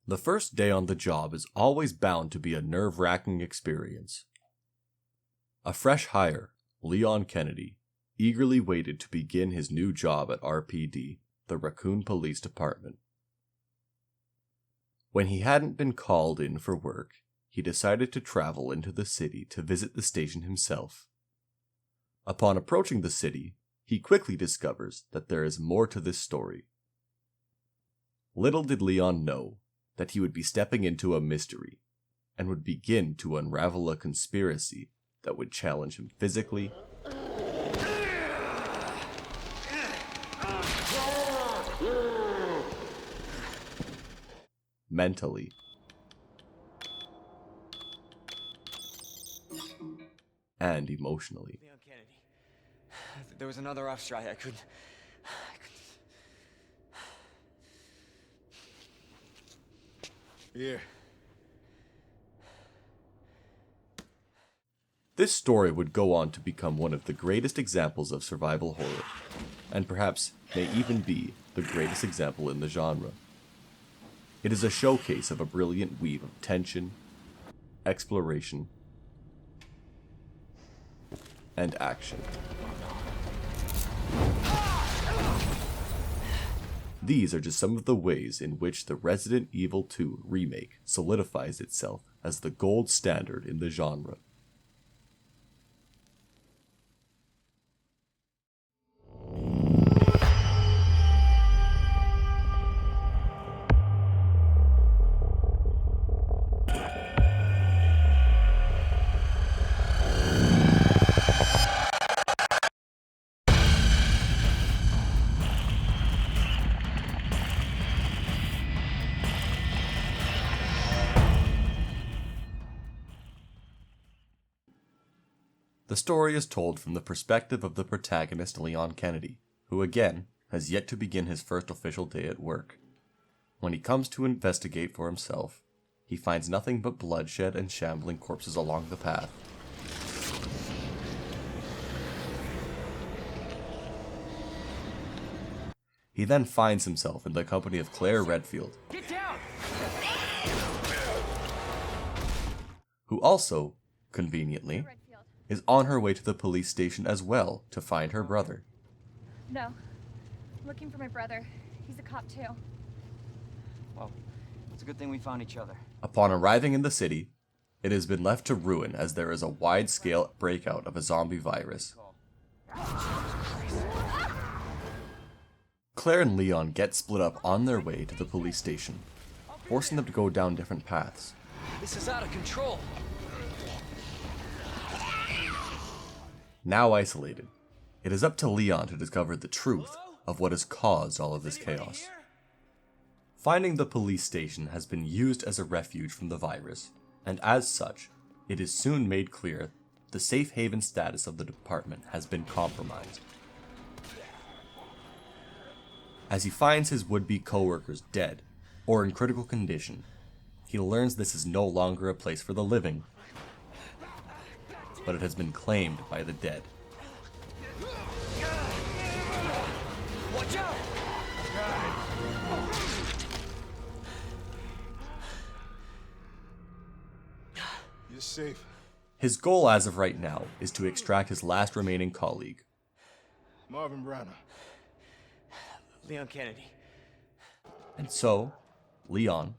The first day on the job is always bound to be a nerve-wracking experience. A fresh hire, Leon Kennedy, eagerly waited to begin his new job at RPD, the Raccoon Police Department. When he hadn't been called in for work, he decided to travel into the city to visit the station himself. Upon approaching the city, he quickly discovers that there is more to this story. Little did Leon know that he would be stepping into a mystery and would begin to unravel a conspiracy that would challenge him physically, mentally, and emotionally. Leon Kennedy. There was another off strike. I couldn't. Here. This story would go on to become one of the greatest examples of survival horror, and perhaps may even be the greatest example in the genre. It is a showcase of a brilliant weave of tension, exploration, and action. These are just some of the ways in which the Resident Evil 2 remake solidifies itself as the gold standard in the genre. The story is told from the perspective of the protagonist Leon Kennedy, who again has yet to begin his first official day at work. When he comes to investigate for himself, he finds nothing but bloodshed and shambling corpses along the path. He then finds himself in the company of Claire Redfield, Get down! who also, conveniently, is on her way to the police station as well to find her brother. No. I'm looking for my brother. He's a cop too. Well, it's a good thing we found each other. Upon arriving in the city, it has been left to ruin as there is a wide-scale breakout of a zombie virus. Claire and Leon get split up on their way to the police station, forcing them to go down different paths. This is out of control. Now isolated, it is up to Leon to discover the truth of what has caused all of this chaos. Finding the police station has been used as a refuge from the virus, and as such, it is soon made clear the safe haven status of the department has been compromised. As he finds his would-be co-workers dead or in critical condition, he learns this is no longer a place for the living, but it has been claimed by the dead. Watch out! You're safe. His goal as of right now is to extract his last remaining colleague. Marvin Browner. Leon Kennedy. And so, Leon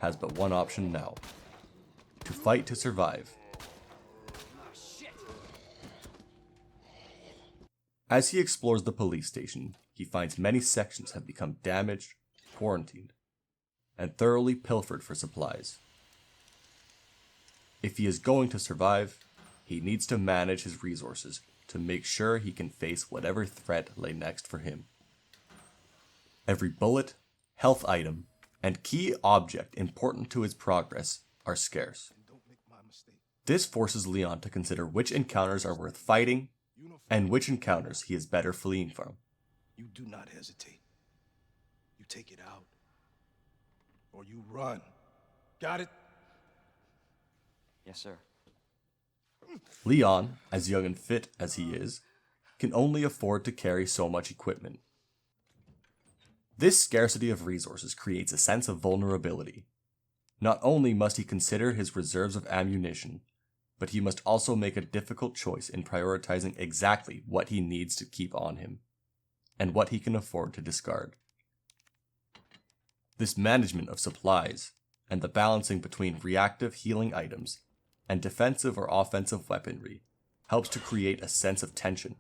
has but one option now: to fight to survive. As he explores the police station, he finds many sections have become damaged, quarantined, and thoroughly pilfered for supplies. If he is going to survive, he needs to manage his resources to make sure he can face whatever threat lay next for him. Every bullet, health item, and key object important to his progress are scarce. This forces Leon to consider which encounters are worth fighting and which encounters he is better fleeing from. You do not hesitate. You take it out. Or you run. Got it? Yes, sir. Leon, as young and fit as he is, can only afford to carry so much equipment. This scarcity of resources creates a sense of vulnerability, Not only must he consider his reserves of ammunition, but he must also make a difficult choice in prioritizing exactly what he needs to keep on him, and what he can afford to discard. This management of supplies, and the balancing between reactive healing items and defensive or offensive weaponry, helps to create a sense of tension.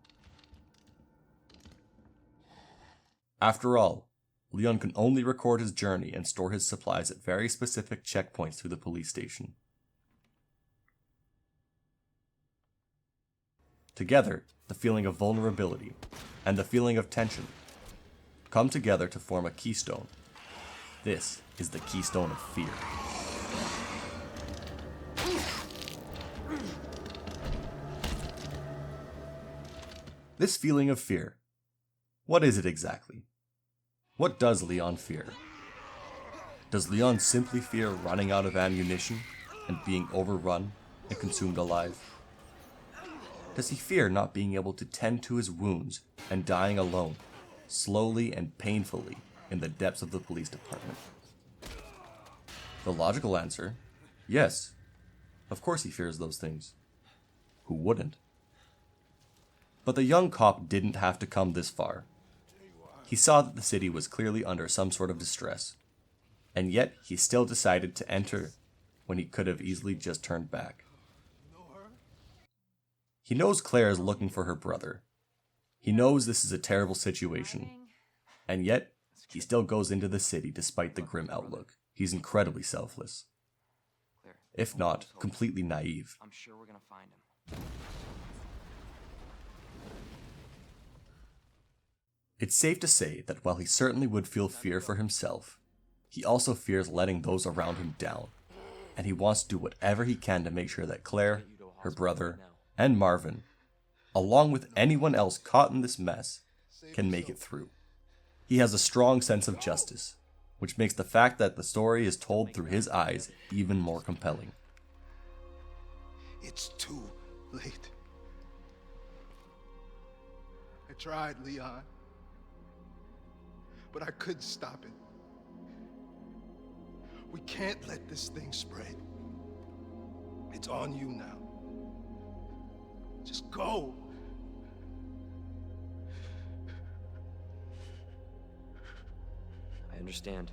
After all, Leon can only record his journey and store his supplies at very specific checkpoints through the police station. Together, the feeling of vulnerability and the feeling of tension come together to form a keystone. This is the keystone of fear. This feeling of fear, what is it exactly? What does Leon fear? Does Leon simply fear running out of ammunition and being overrun and consumed alive? Does he fear not being able to tend to his wounds and dying alone, slowly and painfully, in the depths of the police department? The logical answer, yes. Of course he fears those things. Who wouldn't? But the young cop didn't have to come this far. He saw that the city was clearly under some sort of distress, and yet he still decided to enter when he could have easily just turned back. He knows Claire is looking for her brother. He knows this is a terrible situation, and yet he still goes into the city despite the grim outlook. He's incredibly selfless, if not completely naive. I'm sure we're gonna find him. It's safe to say that while he certainly would feel fear for himself, he also fears letting those around him down, and he wants to do whatever he can to make sure that Claire, her brother, and Marvin, along with anyone else caught in this mess, can make it through. He has a strong sense of justice, which makes the fact that the story is told through his eyes even more compelling. It's too late. I tried, Leon. But I couldn't stop it. We can't let this thing spread. It's on you now. Just go. I understand.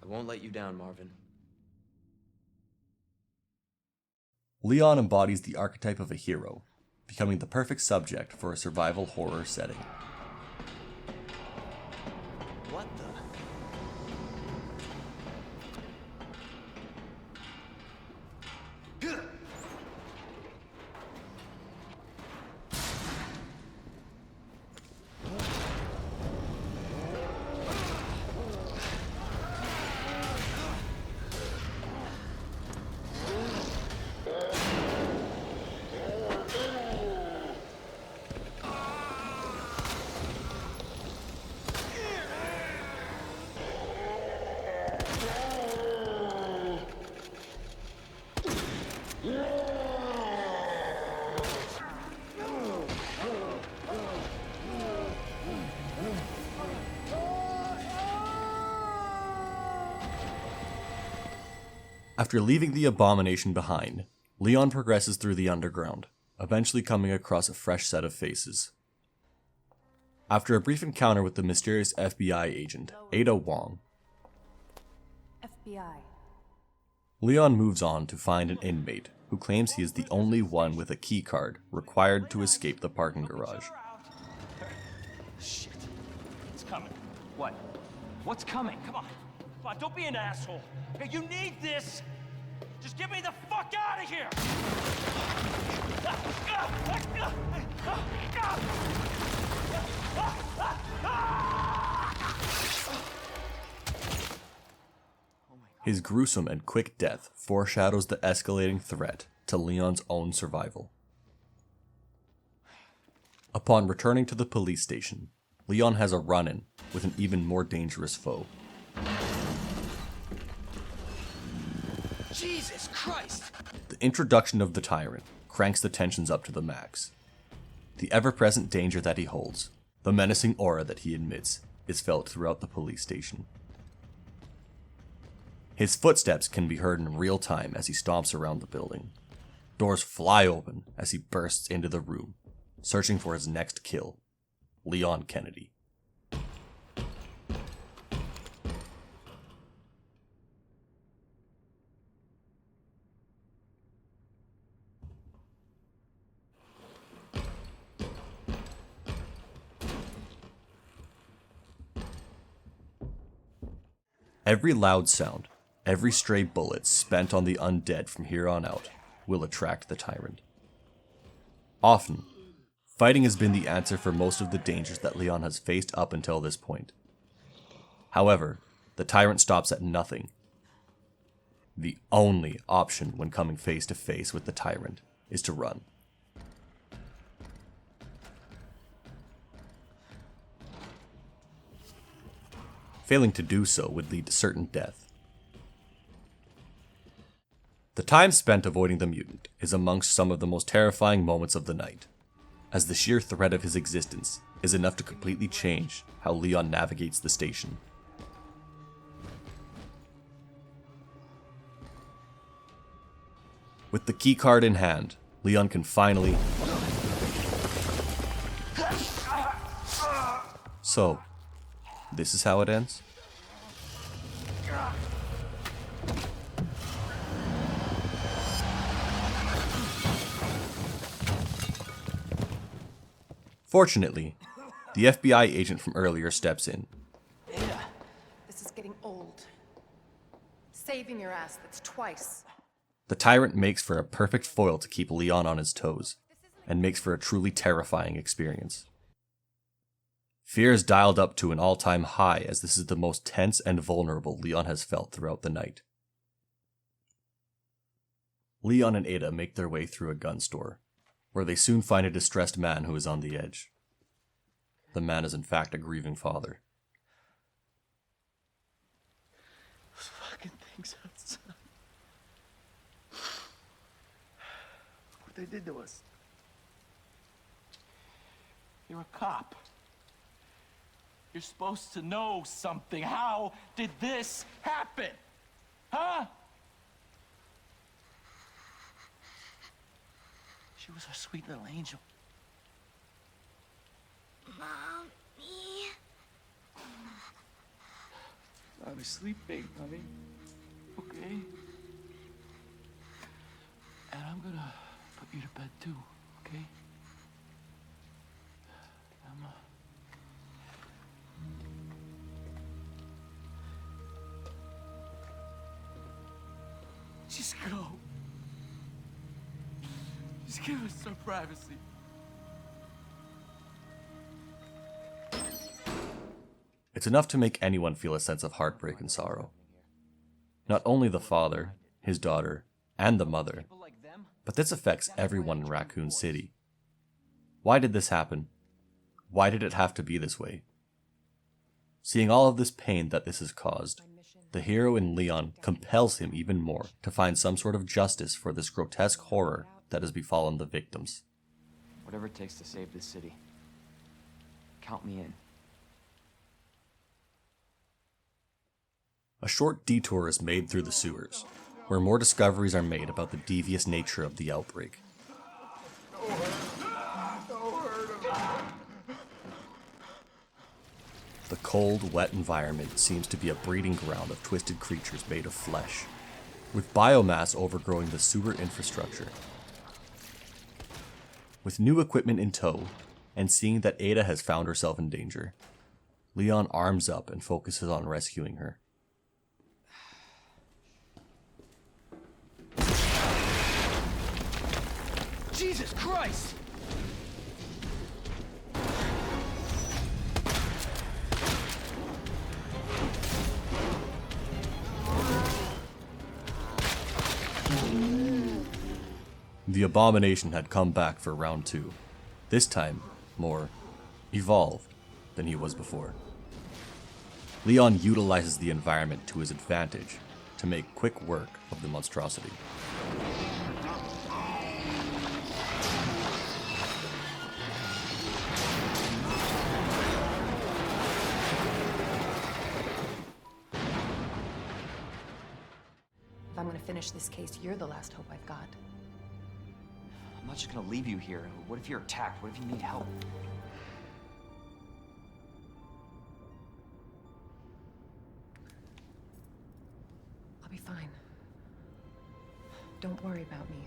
I won't let you down, Marvin. Leon embodies the archetype of a hero, becoming the perfect subject for a survival horror setting. What the? After leaving the abomination behind, Leon progresses through the underground, eventually coming across a fresh set of faces. After a brief encounter with the mysterious FBI agent, Ada Wong, FBI. Leon moves on to find an inmate who claims he is the only one with a key card required to escape the parking garage. Shit. It's coming. What? What's coming? Come on. Come on, don't be an asshole. Hey, you need this. Just get me the fuck out of here. His gruesome and quick death foreshadows the escalating threat to Leon's own survival. Upon returning to the police station, Leon has a run-in with an even more dangerous foe. Jesus Christ! The introduction of the Tyrant cranks the tensions up to the max. The ever-present danger that he holds, the menacing aura that he emits, is felt throughout the police station. His footsteps can be heard in real time as he stomps around the building. Doors fly open as he bursts into the room, searching for his next kill, Leon Kennedy. Every loud sound, every stray bullet spent on the undead from here on out will attract the Tyrant. Often, fighting has been the answer for most of the dangers that Leon has faced up until this point. However, the Tyrant stops at nothing. The only option when coming face to face with the Tyrant is to run. Failing to do so would lead to certain death. The time spent avoiding the mutant is amongst some of the most terrifying moments of the night, as the sheer threat of his existence is enough to completely change how Leon navigates the station. With the keycard in hand, Leon can finally... So, this is how it ends? Fortunately, the FBI agent from earlier steps in. This is getting old. Saving your ass, that's twice. The Tyrant makes for a perfect foil to keep Leon on his toes, and makes for a truly terrifying experience. Fear is dialed up to an all-time high as this is the most tense and vulnerable Leon has felt throughout the night. Leon and Ada make their way through a gun store, where they soon find a distressed man who is on the edge. The man is in fact a grieving father. Those fucking things outside. What they did to us. You're a cop. You're supposed to know something. How did this happen? Huh? She was our sweet little angel. Mommy. Mommy's sleeping, honey. Okay? And I'm gonna put you to bed too, okay? Emma. Just go. Just give us some privacy. It's enough to make anyone feel a sense of heartbreak and sorrow. Not only the father, his daughter, and the mother, but this affects everyone in Raccoon City. Why did this happen? Why did it have to be this way? Seeing all of this pain that this has caused, the hero in Leon compels him even more to find some sort of justice for this grotesque horror that has befallen the victims. Whatever it takes to save this city. Count me in. A short detour is made through the sewers, where more discoveries are made about the devious nature of the outbreak. The cold, wet environment seems to be a breeding ground of twisted creatures made of flesh, with biomass overgrowing the sewer infrastructure. With new equipment in tow, and seeing that Ada has found herself in danger, Leon arms up and focuses on rescuing her. Jesus Christ! The abomination had come back for round 2, this time more evolved than he was before. Leon utilizes the environment to his advantage to make quick work of the monstrosity. If I'm gonna finish this case, you're the last hope I've got. I'm not just gonna leave you here. What if you're attacked? What if you need help? I'll be fine. Don't worry about me.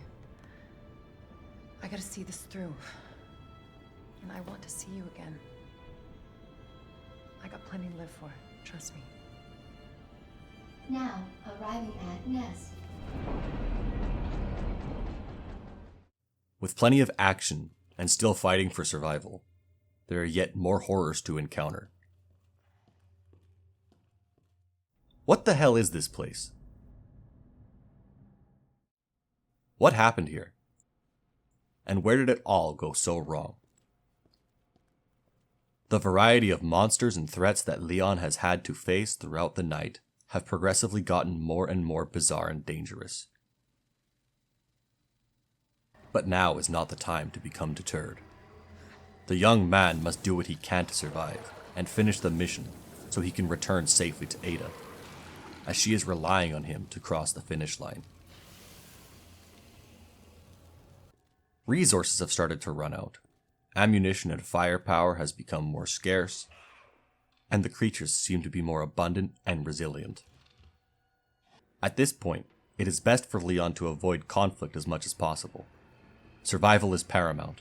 I gotta see this through. And I want to see you again. I got plenty to live for, trust me. Now, arriving at Nest. With plenty of action and still fighting for survival, there are yet more horrors to encounter. What the hell is this place? What happened here? And where did it all go so wrong? The variety of monsters and threats that Leon has had to face throughout the night have progressively gotten more and more bizarre and dangerous. But now is not the time to become deterred. The young man must do what he can to survive and finish the mission so he can return safely to Ada, as she is relying on him to cross the finish line. Resources have started to run out. Ammunition and firepower has become more scarce, and the creatures seem to be more abundant and resilient. At this point, it is best for Leon to avoid conflict as much as possible. Survival is paramount,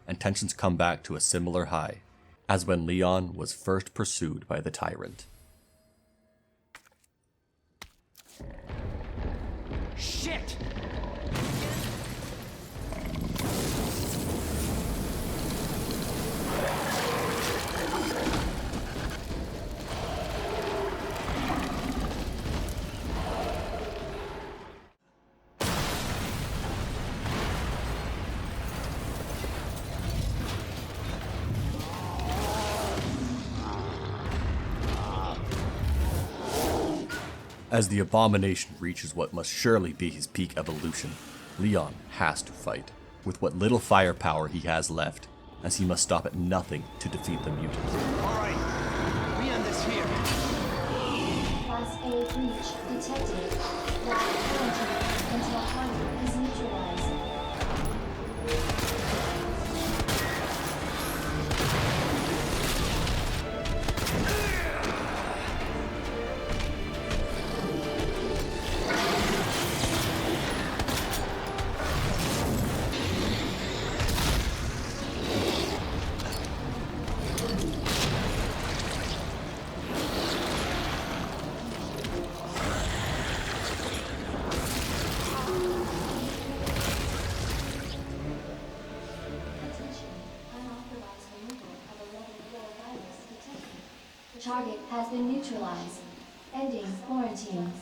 and tensions come back to a similar high as when Leon was first pursued by the tyrant. Shit! As the abomination reaches what must surely be his peak evolution, Leon has to fight, with what little firepower he has left, as he must stop at nothing to defeat the mutant. Alright, we end this here. Class A breach detected. Lock quarantine until hunger is neutralized. Target has been neutralized. Ending quarantine.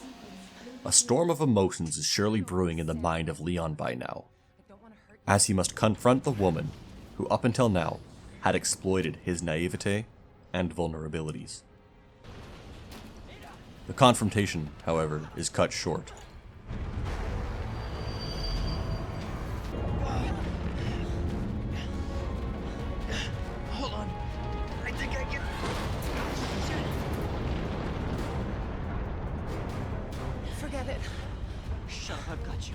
A storm of emotions is surely brewing in the mind of Leon by now, as he must confront the woman who up until now had exploited his naivete and vulnerabilities. The confrontation, however, is cut short. Hold on. I think I can... Forget it. Shut up, I've got you.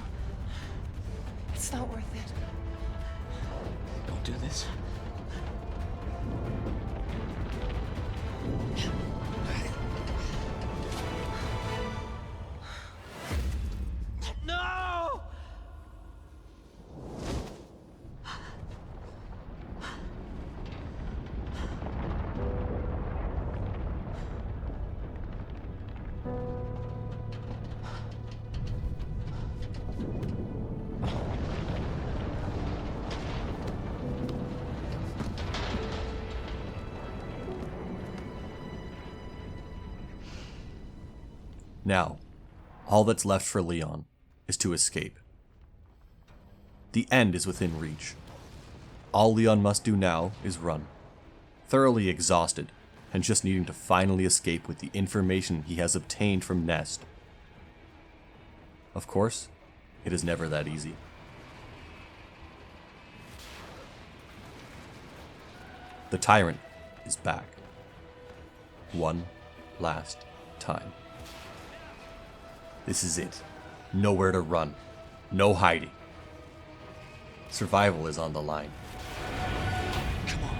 It's not worth it. Don't do this. No! Now, all that's left for Leon is to escape. The end is within reach. All Leon must do now is run. Thoroughly exhausted, and just needing to finally escape with the information he has obtained from Nest. Of course, it is never that easy. The Tyrant is back. One last time. This is it. Nowhere to run. No hiding. Survival is on the line. Come on.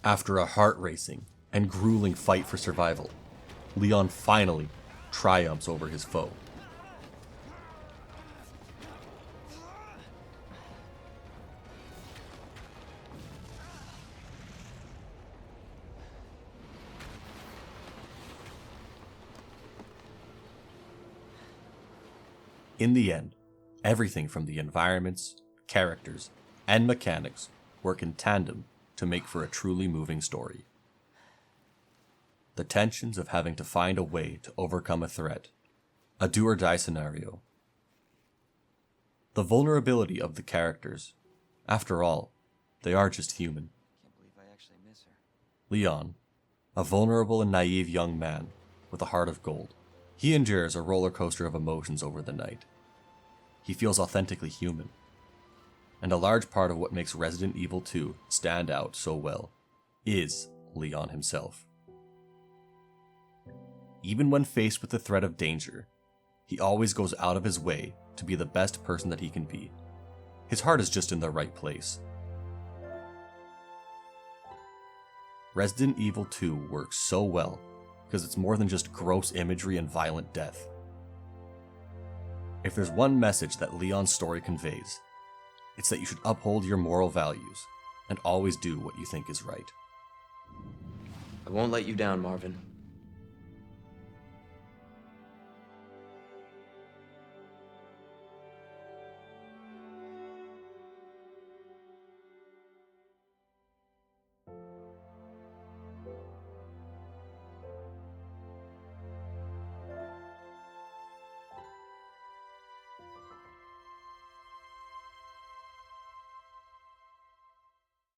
After a heart-racing and grueling fight for survival, Leon finally triumphs over his foe. In the end, everything from the environments, characters, and mechanics work in tandem to make for a truly moving story. The tensions of having to find a way to overcome a threat, a do-or-die scenario. The vulnerability of the characters. After all, they are just human. Can't believe I actually miss her. Leon, a vulnerable and naive young man with a heart of gold. He endures a roller coaster of emotions over the night. He feels authentically human. And a large part of what makes Resident Evil 2 stand out so well is Leon himself. Even when faced with the threat of danger, he always goes out of his way to be the best person that he can be. His heart is just in the right place. Resident Evil 2 works so well because it's more than just gross imagery and violent death. If there's one message that Leon's story conveys, it's that you should uphold your moral values and always do what you think is right. I won't let you down, Marvin.